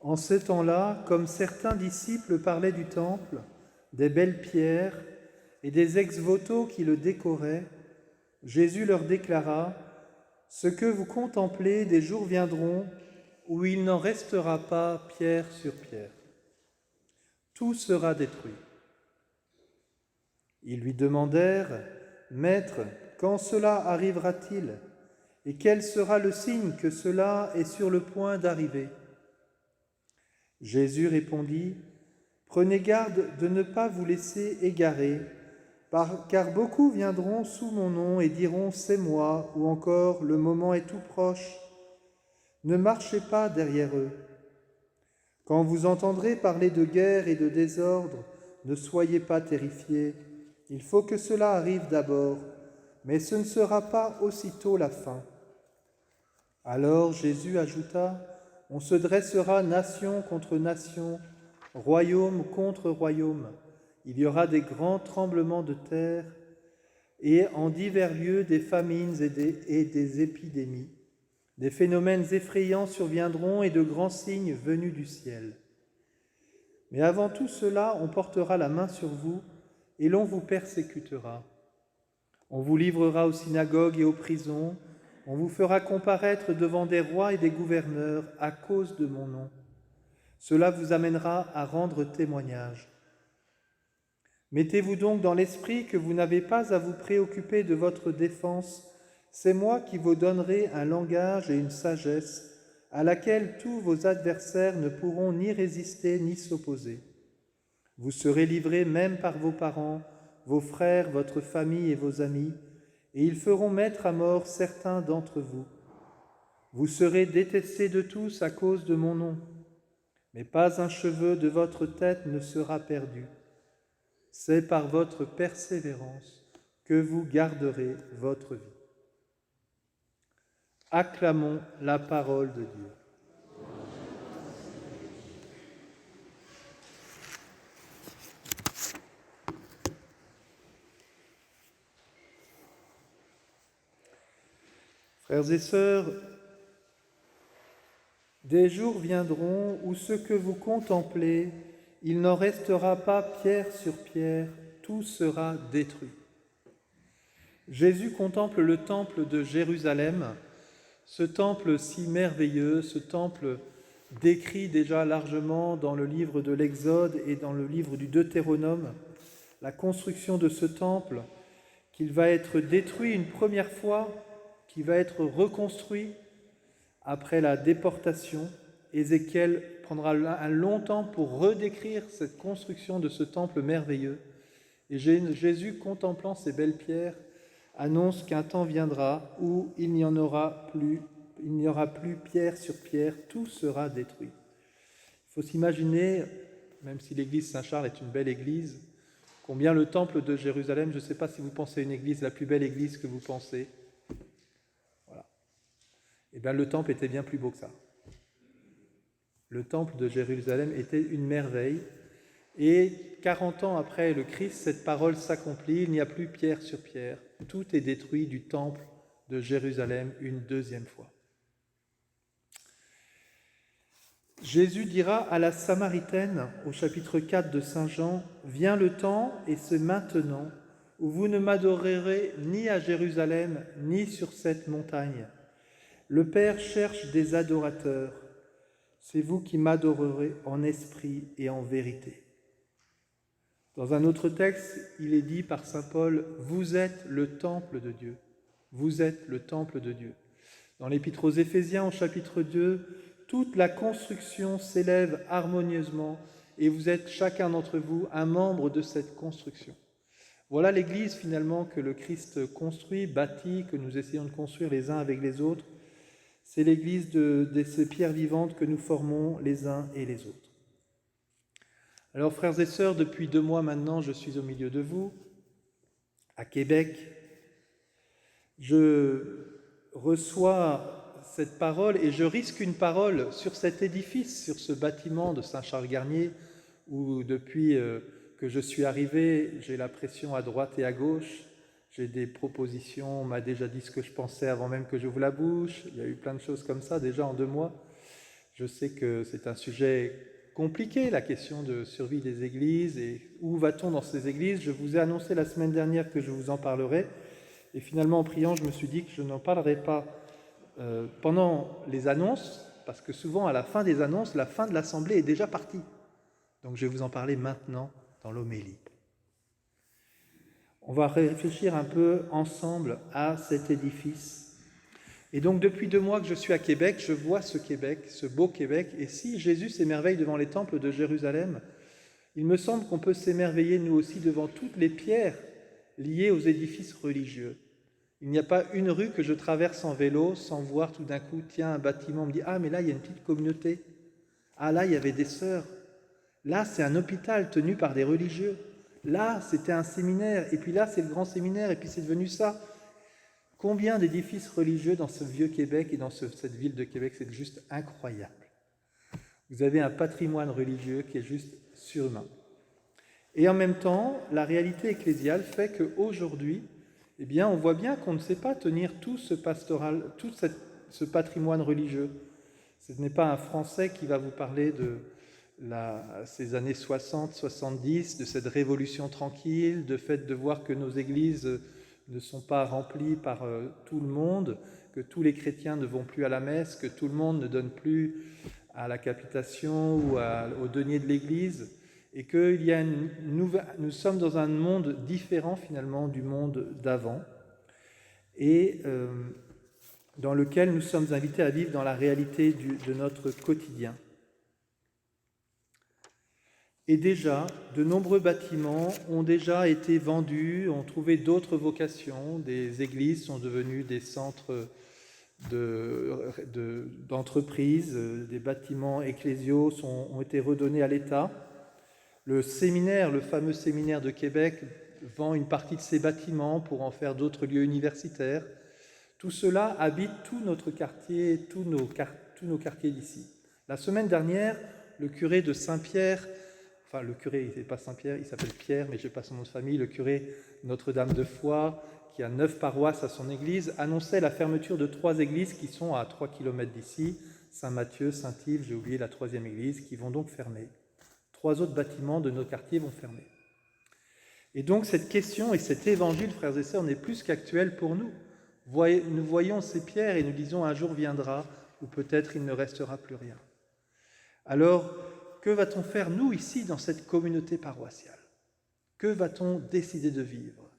En ce temps-là, comme certains disciples parlaient du temple, des belles pierres et des ex-voto qui le décoraient, Jésus leur déclara : « Ce que vous contemplez, des jours viendront où il n'en restera pas pierre sur pierre. Tout sera détruit. » Ils lui demandèrent : « Maître, quand cela arrivera-t-il ? Et quel sera le signe que cela est sur le point d'arriver ?» Jésus répondit : « Prenez garde de ne pas vous laisser égarer, car beaucoup viendront sous mon nom et diront : c'est moi, ou encore le moment est tout proche. Ne marchez pas derrière eux. Quand vous entendrez parler de guerre et de désordre, ne soyez pas terrifiés. Il faut que cela arrive d'abord, mais ce ne sera pas aussitôt la fin. » Alors Jésus ajouta : « On se dressera nation contre nation, royaume contre royaume. Il y aura des grands tremblements de terre et en divers lieux des famines et des épidémies. Des phénomènes effrayants surviendront et de grands signes venus du ciel. Mais avant tout cela, on portera la main sur vous et l'on vous persécutera. On vous livrera aux synagogues et aux prisons. On vous fera comparaître devant des rois et des gouverneurs à cause de mon nom. Cela vous amènera à rendre témoignage. Mettez-vous donc dans l'esprit que vous n'avez pas à vous préoccuper de votre défense. C'est moi qui vous donnerai un langage et une sagesse à laquelle tous vos adversaires ne pourront ni résister ni s'opposer. Vous serez livrés même par vos parents, vos frères, votre famille et vos amis, et ils feront mettre à mort certains d'entre vous. Vous serez détestés de tous à cause de mon nom, mais pas un cheveu de votre tête ne sera perdu. C'est par votre persévérance que vous garderez votre vie. » Acclamons la parole de Dieu. Frères et sœurs, des jours viendront où ce que vous contemplez, il n'en restera pas pierre sur pierre, tout sera détruit. Jésus contemple le temple de Jérusalem, ce temple si merveilleux, ce temple décrit déjà largement dans le livre de l'Exode et dans le livre du Deutéronome, la construction de ce temple, qu'il va être détruit une première fois, qui va être reconstruit après la déportation. Ézéchiel prendra un long temps pour redécrire cette construction de ce temple merveilleux. Et Jésus, contemplant ces belles pierres, annonce qu'un temps viendra où il n'y aura plus pierre sur pierre, tout sera détruit. Il faut s'imaginer, même si l'église Saint-Charles est une belle église, combien le temple de Jérusalem, je ne sais pas si vous pensez à une église, la plus belle église que vous pensez. Voilà. Eh bien, le temple était bien plus beau que ça. Le temple de Jérusalem était une merveille. Et 40 ans après le Christ, cette parole s'accomplit, il n'y a plus pierre sur pierre. Tout est détruit du temple de Jérusalem une deuxième fois. Jésus dira à la Samaritaine, au chapitre 4 de Saint Jean, « Vient le temps, et c'est maintenant, où vous ne m'adorerez ni à Jérusalem, ni sur cette montagne. Le Père cherche des adorateurs. C'est vous qui m'adorerez en esprit et en vérité. » Dans un autre texte, il est dit par saint Paul, « Vous êtes le temple de Dieu. » Vous êtes le temple de Dieu. Dans l'Épître aux Éphésiens, au chapitre 2, toute la construction s'élève harmonieusement et vous êtes chacun d'entre vous un membre de cette construction. Voilà l'Église finalement que le Christ construit, bâtit, que nous essayons de construire les uns avec les autres. C'est l'Église de ces pierres vivantes que nous formons les uns et les autres. Alors frères et sœurs, depuis 2 mois maintenant, je suis au milieu de vous, à Québec. Je reçois cette parole et je risque une parole sur cet édifice, sur ce bâtiment de Saint-Charles-Garnier, où depuis que je suis arrivé, j'ai la pression à droite et à gauche, j'ai des propositions, on m'a déjà dit ce que je pensais avant même que j'ouvre la bouche, il y a eu plein de choses comme ça déjà en 2 mois. Je sais que c'est un sujet compliqué, la question de survie des églises et où va-t-on dans ces églises. Je vous ai annoncé la semaine dernière que je vous en parlerai et finalement en priant je me suis dit que je n'en parlerai pas pendant les annonces parce que souvent à la fin des annonces, la fin de l'assemblée est déjà partie. Donc je vais vous en parler maintenant dans l'homélie. On va réfléchir un peu ensemble à cet édifice. Et donc depuis 2 mois que je suis à Québec, je vois ce Québec, ce beau Québec. Et si Jésus s'émerveille devant les temples de Jérusalem, il me semble qu'on peut s'émerveiller nous aussi devant toutes les pierres liées aux édifices religieux. Il n'y a pas une rue que je traverse en vélo sans voir tout d'un coup, tiens, un bâtiment, on me dit « Ah, mais là, il y a une petite communauté. Ah, là, il y avait des sœurs. Là, c'est un hôpital tenu par des religieux. Là, c'était un séminaire. Et puis là, c'est le grand séminaire. Et puis c'est devenu ça. » Combien d'édifices religieux dans ce vieux Québec et dans cette ville de Québec, c'est juste incroyable. Vous avez un patrimoine religieux qui est juste surhumain. Et en même temps, la réalité ecclésiale fait qu'aujourd'hui, eh bien, on voit bien qu'on ne sait pas tenir tout ce ce patrimoine religieux. Ce n'est pas un Français qui va vous parler de ces années 60, 70, de cette révolution tranquille, de fait de voir que nos églises ne sont pas remplies par tout le monde, que tous les chrétiens ne vont plus à la messe, que tout le monde ne donne plus à la capitation ou au denier de l'église, et qu'il y a nous sommes dans un monde différent finalement du monde d'avant, et dans lequel nous sommes invités à vivre dans la réalité de notre quotidien. Et déjà, de nombreux bâtiments ont déjà été vendus, ont trouvé d'autres vocations. Des églises sont devenues des centres d'entreprises, des bâtiments ecclésiaux ont été redonnés à l'État. Le séminaire, le fameux séminaire de Québec, vend une partie de ses bâtiments pour en faire d'autres lieux universitaires. Tout cela habite tout notre quartier, tous nos quartiers d'ici. La semaine dernière, le curé de Saint-Pierre, enfin le curé, il n'est pas Saint-Pierre, il s'appelle Pierre, mais je n'ai pas son nom de famille, le curé Notre-Dame de Foix, qui a 9 paroisses à son église, annonçait la fermeture de 3 églises qui sont à 3 km d'ici, Saint-Matthieu, Saint-Yves, j'ai oublié la 3e église, qui vont donc fermer. 3 autres bâtiments de nos quartiers vont fermer. Et donc cette question et cet évangile, frères et sœurs, n'est plus qu'actuel pour nous. Nous voyons ces pierres et nous disons un jour viendra où peut-être il ne restera plus rien. Alors, que va-t-on faire, nous, ici, dans cette communauté paroissiale? Que va-t-on décider de vivre?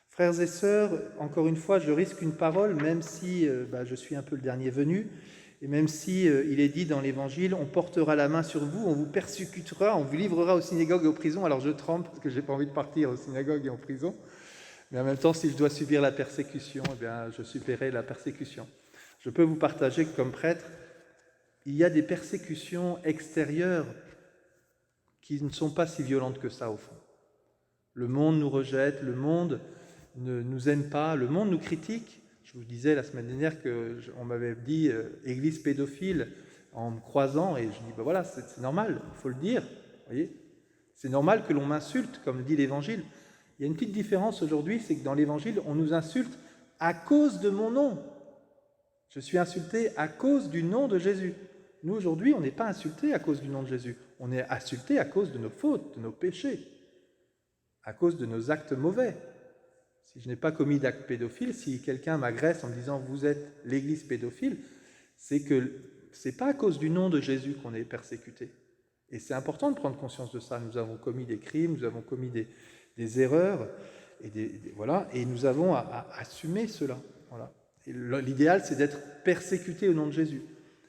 Frères et sœurs, encore une fois, je risque une parole, même si je suis un peu le dernier venu, et même si il est dit dans l'Évangile, on portera la main sur vous, on vous persécutera, on vous livrera aux synagogues et aux prisons. Alors je tremble parce que je n'ai pas envie de partir aux synagogues et en prison, mais en même temps, si je dois subir la persécution, eh bien, je subirai la persécution. Je peux vous partager que comme prêtre, il y a des persécutions extérieures qui ne sont pas si violentes que ça, au fond. Le monde nous rejette, le monde ne nous aime pas, le monde nous critique. Je vous disais la semaine dernière qu'on m'avait dit « église pédophile » en me croisant, et je dis voilà, c'est normal, il faut le dire, voyez. C'est normal que l'on m'insulte, comme le dit l'Évangile. Il y a une petite différence aujourd'hui, c'est que dans l'Évangile, on nous insulte à cause de mon nom. Je suis insulté à cause du nom de Jésus. Nous, aujourd'hui, on n'est pas insulté à cause du nom de Jésus. On est insulté à cause de nos fautes, de nos péchés, à cause de nos actes mauvais. Si je n'ai pas commis d'acte pédophile, si quelqu'un m'agresse en me disant « vous êtes l'église pédophile », c'est que ce n'est pas à cause du nom de Jésus qu'on est persécuté. Et c'est important de prendre conscience de ça. Nous avons commis des crimes, nous avons commis des erreurs, et nous avons à assumer cela. Voilà. L'idéal, c'est d'être persécuté au nom de Jésus.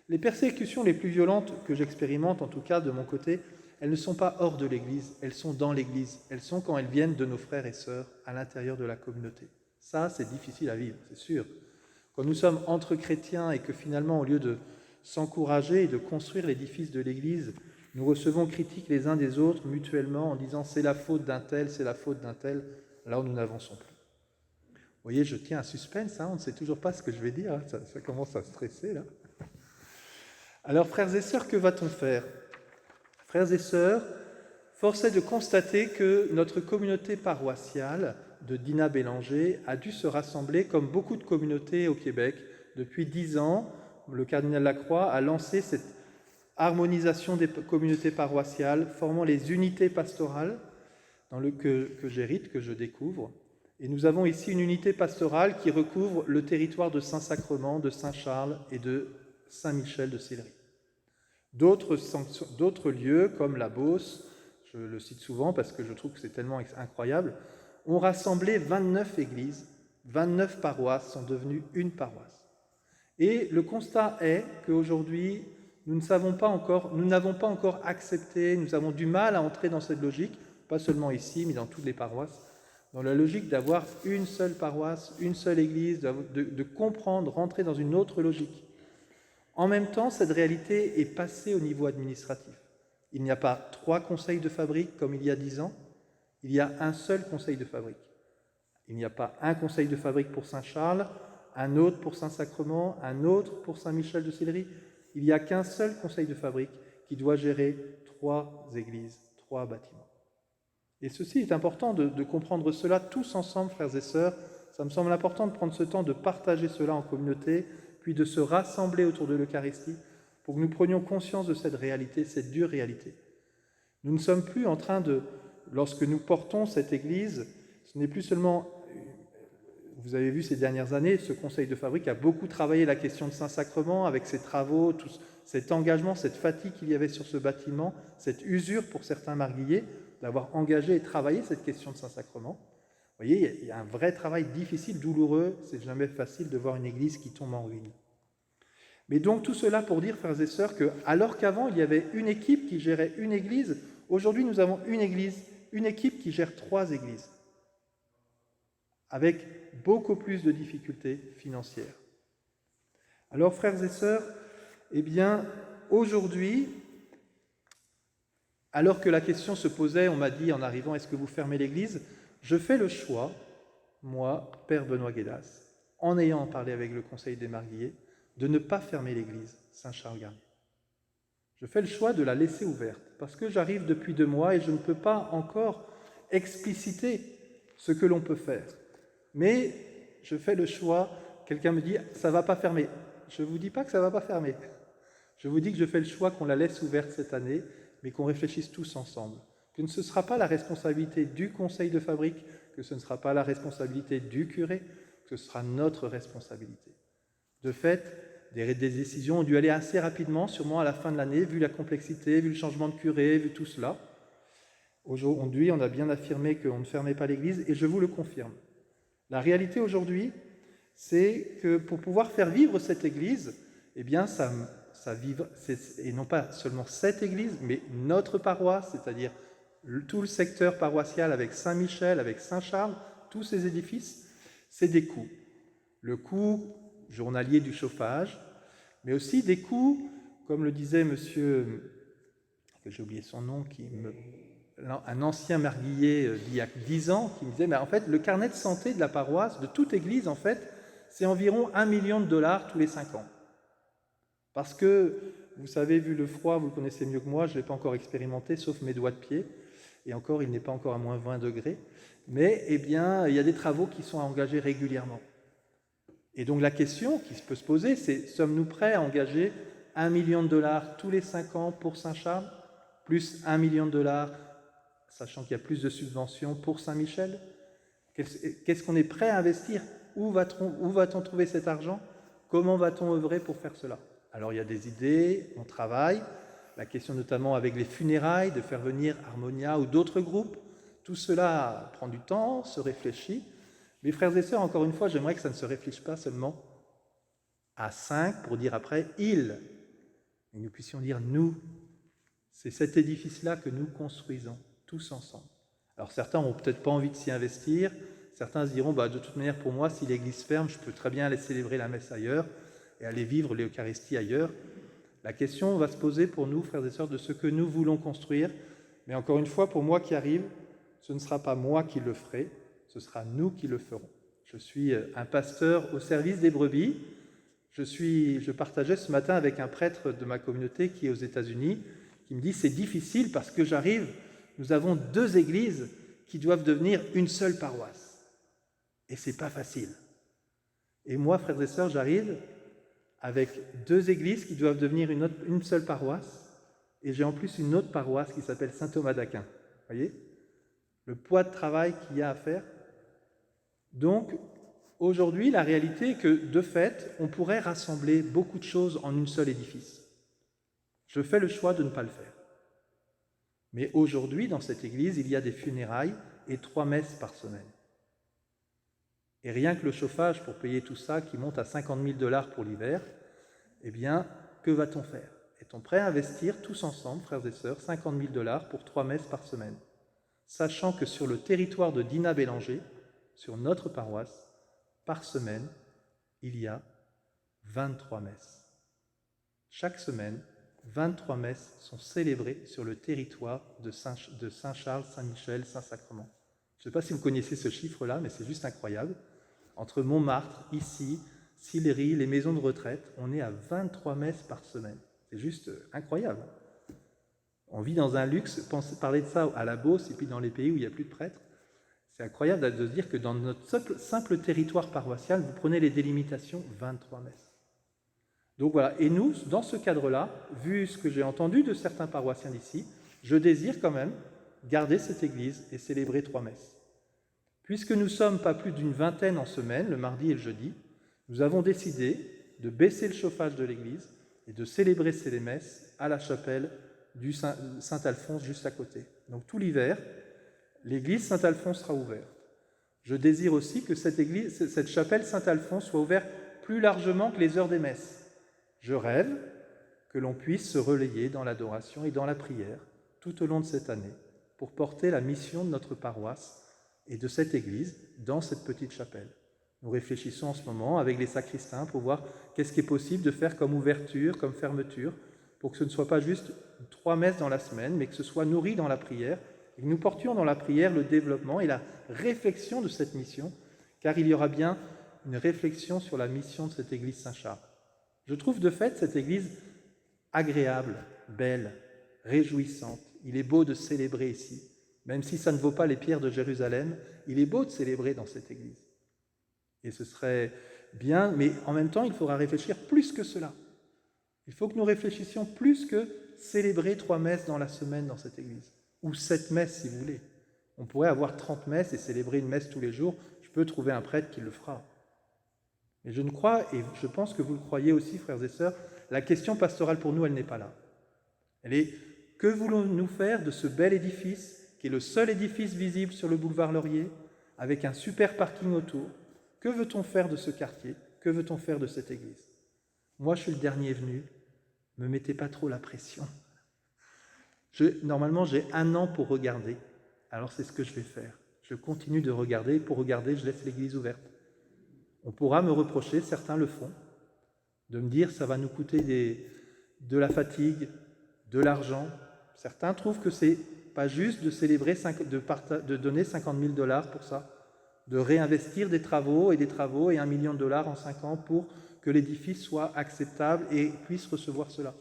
Les persécutions les plus violentes que j'expérimente, en tout cas de mon côté, elles ne sont pas hors de l'Église, elles sont dans l'Église. Elles sont quand elles viennent de nos frères et sœurs à l'intérieur de la communauté. Ça, c'est difficile à vivre, c'est sûr. Quand nous sommes entre chrétiens et que finalement, au lieu de s'encourager et de construire l'édifice de l'Église, nous recevons critiques les uns des autres mutuellement en disant « c'est la faute d'un tel, c'est la faute d'un tel », là où nous n'avançons plus. Vous voyez, je tiens un suspense, on ne sait toujours pas ce que je vais dire, ça commence à stresser là. Alors, frères et sœurs, que va-t-on faire? Frères et sœurs, force est de constater que notre communauté paroissiale de Dina Bélanger a dû se rassembler comme beaucoup de communautés au Québec. Depuis 10 ans, le cardinal Lacroix a lancé harmonisation des communautés paroissiales, formant les unités pastorales que j'hérite, que je découvre. Et nous avons ici une unité pastorale qui recouvre le territoire de Saint-Sacrement, de Saint-Charles et de Saint-Michel de Sillery. D'autres lieux, comme la Beauce, je le cite souvent parce que je trouve que c'est tellement incroyable, ont rassemblé 29 églises, 29 paroisses sont devenues une paroisse. Et le constat est qu'aujourd'hui, nous n'avons pas encore accepté, nous avons du mal à entrer dans cette logique, pas seulement ici, mais dans toutes les paroisses, dans la logique d'avoir une seule paroisse, une seule église, de comprendre, rentrer dans une autre logique. En même temps, cette réalité est passée au niveau administratif. Il n'y a pas 3 conseils de fabrique comme il y a 10 ans, il y a un seul conseil de fabrique. Il n'y a pas un conseil de fabrique pour Saint-Charles, un autre pour Saint-Sacrement, un autre pour Saint-Michel de Sillery. Il n'y a qu'un seul conseil de fabrique qui doit gérer 3 églises, 3 bâtiments. Et ceci est important de comprendre cela tous ensemble, frères et sœurs. Ça me semble important de prendre ce temps de partager cela en communauté, puis de se rassembler autour de l'Eucharistie pour que nous prenions conscience de cette réalité, cette dure réalité. Nous ne sommes plus en train lorsque nous portons cette Église, ce n'est plus seulement, vous avez vu ces dernières années, ce conseil de fabrique a beaucoup travaillé la question de Saint-Sacrement avec ses travaux, tout cet engagement, cette fatigue qu'il y avait sur ce bâtiment, cette usure pour certains marguilliers, d'avoir engagé et travaillé cette question de Saint-Sacrement. Vous voyez, il y a un vrai travail difficile, douloureux, c'est jamais facile de voir une église qui tombe en ruine. Mais donc tout cela pour dire, frères et sœurs, que alors qu'avant il y avait une équipe qui gérait une église, aujourd'hui nous avons une équipe qui gère 3 églises, avec beaucoup plus de difficultés financières. Alors, frères et sœurs, eh bien, aujourd'hui, alors que la question se posait, on m'a dit en arrivant, est-ce que vous fermez l'église ? Je fais le choix, moi, Père Benoît Guédas, en ayant parlé avec le Conseil des Marguilliers, de ne pas fermer l'église Saint-Charles-Garnier. Je fais le choix de la laisser ouverte, parce que j'arrive depuis 2 mois et je ne peux pas encore expliciter ce que l'on peut faire. Mais je fais le choix, quelqu'un me dit « ça ne va pas fermer ». Je ne vous dis pas que ça ne va pas fermer. Je vous dis que je fais le choix qu'on la laisse ouverte cette année, mais qu'on réfléchisse tous ensemble. Que ce ne sera pas la responsabilité du conseil de fabrique, que ce ne sera pas la responsabilité du curé, que ce sera notre responsabilité. De fait, des décisions ont dû aller assez rapidement, sûrement à la fin de l'année, vu la complexité, vu le changement de curé, vu tout cela. Aujourd'hui, on a bien affirmé qu'on ne fermait pas l'église, et je vous le confirme. La réalité aujourd'hui, c'est que pour pouvoir faire vivre cette église, eh bien, ça vive, et non pas seulement cette église, mais notre paroisse, c'est-à-dire tout le secteur paroissial avec Saint-Michel, avec Saint-Charles, tous ces édifices, c'est des coûts. Le coût journalier du chauffage, mais aussi des coûts, comme le disait monsieur, que j'ai oublié son nom, un ancien marguillier d'il y a 10 ans, qui me disait, mais en fait, le carnet de santé de la paroisse, de toute église, en fait, c'est environ $1 million tous les 5 ans. Parce que, vous savez, vu le froid, vous le connaissez mieux que moi, je ne l'ai pas encore expérimenté, sauf mes doigts de pied, et encore, il n'est pas encore à moins 20 degrés, mais eh bien, il y a des travaux qui sont engagés régulièrement. Et donc la question qui peut se poser, c'est, sommes-nous prêts à engager $1 million tous les 5 ans pour Saint-Charles, plus $1 million, sachant qu'il y a plus de subventions pour Saint-Michel? Qu'est-ce qu'on est prêt à investir? Où va-t-on trouver cet argent? Comment va-t-on œuvrer pour faire cela? Alors il y a des idées, on travaille, la question notamment avec les funérailles, de faire venir Harmonia ou d'autres groupes, tout cela prend du temps, se réfléchit. Mes frères et sœurs, encore une fois, j'aimerais que ça ne se réfléchisse pas seulement à 5 pour dire après « il », mais nous puissions dire « nous ». C'est cet édifice-là que nous construisons, tous ensemble. Alors certains n'ont peut-être pas envie de s'y investir, certains se diront de toute manière, pour moi, si l'église ferme, je peux très bien aller célébrer la messe ailleurs et aller vivre l'Eucharistie ailleurs. La question va se poser pour nous, frères et sœurs, de ce que nous voulons construire. Mais encore une fois, pour moi qui arrive, ce ne sera pas moi qui le ferai, ce sera nous qui le ferons. Je suis un pasteur au service des brebis. Je partageais ce matin avec un prêtre de ma communauté qui est aux États-Unis, qui me dit « c'est difficile parce que j'arrive, nous avons 2 églises qui doivent devenir une seule paroisse. Et c'est pas facile. » Et moi, frères et sœurs, j'arrive avec 2 églises qui doivent devenir une seule paroisse. et j'ai en plus une autre paroisse qui s'appelle Saint-Thomas d'Aquin. Vous voyez le poids de travail qu'il y a à faire. Donc, aujourd'hui, la réalité est que, de fait, on pourrait rassembler beaucoup de choses en une seule édifice. Je fais le choix de ne pas le faire. Mais aujourd'hui, dans cette église, il y a des funérailles et 3 messes par semaine. Et rien que le chauffage pour payer tout ça, qui monte à 50 000 $ pour l'hiver, eh bien, que va-t-on faire? Est-on prêt à investir tous ensemble, frères et sœurs, 50 000 $ pour 3 messes par semaine? Sachant que sur le territoire de Dina Bélanger, sur notre paroisse, par semaine, il y a 23 messes. Chaque semaine, 23 messes sont célébrées sur le territoire de Saint-Charles, Saint-Michel, Saint-Sacrement. Je ne sais pas si vous connaissez ce chiffre-là, mais c'est juste incroyable. Entre Montmartre, ici, Sillery, les maisons de retraite, on est à 23 messes par semaine. C'est juste incroyable. On vit dans un luxe, parler de ça à la Beauce et puis dans les pays où il n'y a plus de prêtres. C'est incroyable de se dire que dans notre simple territoire paroissial, vous prenez les délimitations, 23 messes. Donc voilà, et nous, dans ce cadre-là, vu ce que j'ai entendu de certains paroissiens d'ici, je désire quand même garder cette église et célébrer 3 messes. Puisque nous sommes pas plus d'une vingtaine en semaine, le mardi et le jeudi, nous avons décidé de baisser le chauffage de l'église et de célébrer ces messes à la chapelle du Saint-Alphonse juste à côté. Donc tout l'hiver, l'église Saint-Alphonse sera ouverte. Je désire aussi que cette chapelle Saint-Alphonse soit ouverte plus largement que les heures des messes. Je rêve que l'on puisse se relayer dans l'adoration et dans la prière tout au long de cette année pour porter la mission de notre paroisse et de cette église dans cette petite chapelle. Nous réfléchissons en ce moment avec les sacristains pour voir qu'est-ce qui est possible de faire comme ouverture, comme fermeture, pour que ce ne soit pas juste 3 messes dans la semaine, mais que ce soit nourri dans la prière, et que nous portions dans la prière le développement et la réflexion de cette mission, car il y aura bien une réflexion sur la mission de cette église Saint-Charles. Je trouve de fait cette église agréable, belle, réjouissante. Il est beau de célébrer ici. Même si ça ne vaut pas les pierres de Jérusalem, il est beau de célébrer dans cette église. Et ce serait bien, mais en même temps, il faudra réfléchir plus que cela. Il faut que nous réfléchissions plus que célébrer 3 messes dans la semaine dans cette église, ou 7 messes si vous voulez. On pourrait avoir 30 messes et célébrer une messe tous les jours. Je peux trouver un prêtre qui le fera. Mais je ne crois, et je pense que vous le croyez aussi, frères et sœurs, la question pastorale pour nous, elle n'est pas là. Elle est, que voulons-nous faire de ce bel édifice, qui est le seul édifice visible sur le boulevard Laurier, avec un super parking autour? Que veut-on faire de ce quartier? Que veut-on faire de cette église? Moi, je suis le dernier venu. Ne me mettez pas trop la pression. Normalement, j'ai 1 an pour regarder. Alors, c'est ce que je vais faire. Je continue de regarder. Pour regarder, je laisse l'église ouverte. On pourra me reprocher, certains le font, de me dire ça va nous coûter de la fatigue, de l'argent. Certains trouvent que c'est pas juste de célébrer, de donner 50 000 $ pour ça, de réinvestir des travaux et 1 million de $ en 5 ans pour que l'édifice soit acceptable et puisse recevoir cela.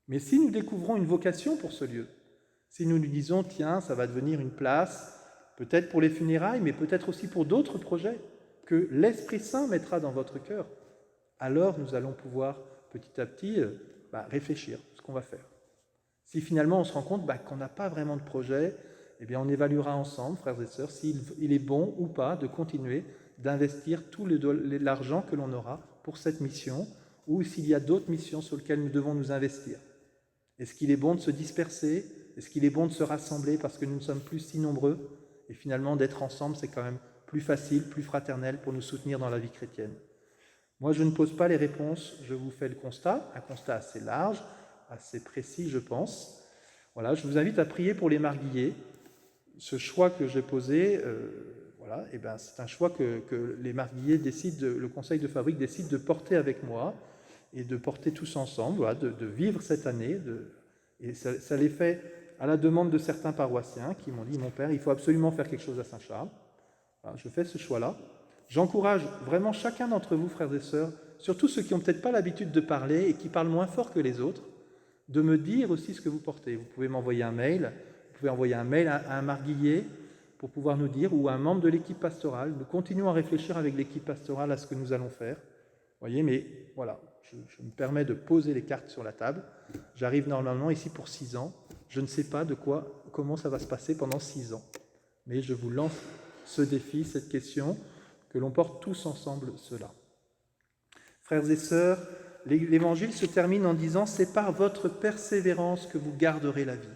Mais si nous découvrons une vocation pour ce lieu, si nous nous disons, tiens, ça va devenir une place, peut-être pour les funérailles, mais peut-être aussi pour d'autres projets, que l'Esprit Saint mettra dans votre cœur, alors nous allons pouvoir petit à petit réfléchir ce qu'on va faire. Si finalement on se rend compte qu'on n'a pas vraiment de projet, eh bien on évaluera ensemble, frères et sœurs, s'il est bon ou pas de continuer d'investir tout l'argent que l'on aura pour cette mission, ou s'il y a d'autres missions sur lesquelles nous devons nous investir. Est-ce qu'il est bon de se disperser? Est-ce qu'il est bon de se rassembler parce que nous ne sommes plus si nombreux? Et finalement, d'être ensemble, c'est quand même plus facile, plus fraternel pour nous soutenir dans la vie chrétienne. Moi, je ne pose pas les réponses, je vous fais le constat, un constat assez large, assez précis, je pense. Voilà, je vous invite à prier pour les Marguillais. Ce choix que j'ai posé, c'est un choix que les Marguillais décident, le conseil de fabrique décide de porter avec moi et de porter tous ensemble, de vivre cette année. Et ça les fait à la demande de certains paroissiens qui m'ont dit, mon père, il faut absolument faire quelque chose à Saint-Charles. Voilà, je fais ce choix-là. J'encourage vraiment chacun d'entre vous, frères et sœurs, surtout ceux qui n'ont peut-être pas l'habitude de parler et qui parlent moins fort que les autres, de me dire aussi ce que vous portez. Vous pouvez m'envoyer un mail, vous pouvez envoyer un mail à un Marguillier pour pouvoir nous dire, ou à un membre de l'équipe pastorale. Nous continuons à réfléchir avec l'équipe pastorale à ce que nous allons faire. Vous voyez, mais voilà, je me permets de poser les cartes sur la table. J'arrive normalement ici pour 6 ans. Je ne sais pas comment ça va se passer pendant 6 ans. Mais je vous lance ce défi, cette question, que l'on porte tous ensemble cela. Frères et sœurs, l'Évangile se termine en disant « C'est par votre persévérance que vous garderez la vie ».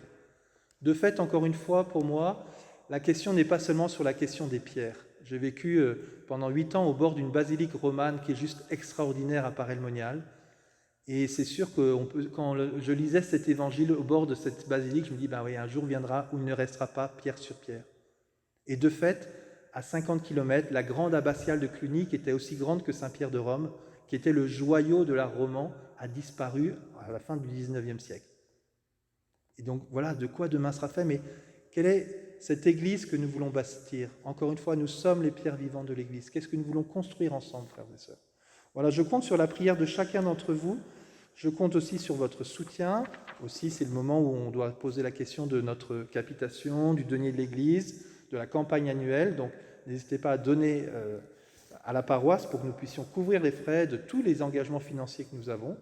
De fait, encore une fois, pour moi, la question n'est pas seulement sur la question des pierres. J'ai vécu pendant 8 ans au bord d'une basilique romane qui est juste extraordinaire à Paray-le-Monial. Et c'est sûr que quand je lisais cet évangile au bord de cette basilique, je me dis, oui, un jour viendra où il ne restera pas pierre sur pierre. Et de fait, à 50 km, la grande abbatiale de Cluny, qui était aussi grande que Saint-Pierre de Rome, qui était le joyau de l'art roman, a disparu à la fin du XIXe siècle. Et donc voilà de quoi demain sera fait, mais quelle est cette église que nous voulons bâtir? Encore une fois, nous sommes les pierres vivantes de l'église. Qu'est-ce que nous voulons construire ensemble, frères et sœurs? Voilà, je compte sur la prière de chacun d'entre vous. Je compte aussi sur votre soutien. Aussi, c'est le moment où on doit poser la question de notre capitation, du denier de l'église, de la campagne annuelle. Donc, n'hésitez pas à donner à la paroisse pour que nous puissions couvrir les frais de tous les engagements financiers que nous avons.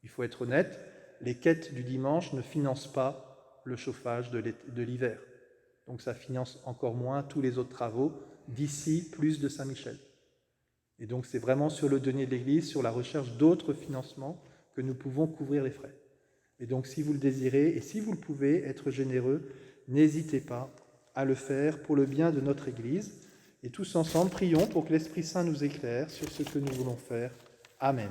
Il faut être honnête, les quêtes du dimanche ne financent pas le chauffage de l'hiver. Donc ça finance encore moins tous les autres travaux, d'ici plus de Saint-Michel. Et donc c'est vraiment sur le denier de l'Église, sur la recherche d'autres financements que nous pouvons couvrir les frais. Et donc si vous le désirez et si vous le pouvez être généreux, n'hésitez pas à le faire pour le bien de notre Église. Et tous ensemble, prions pour que l'Esprit Saint nous éclaire sur ce que nous voulons faire. Amen.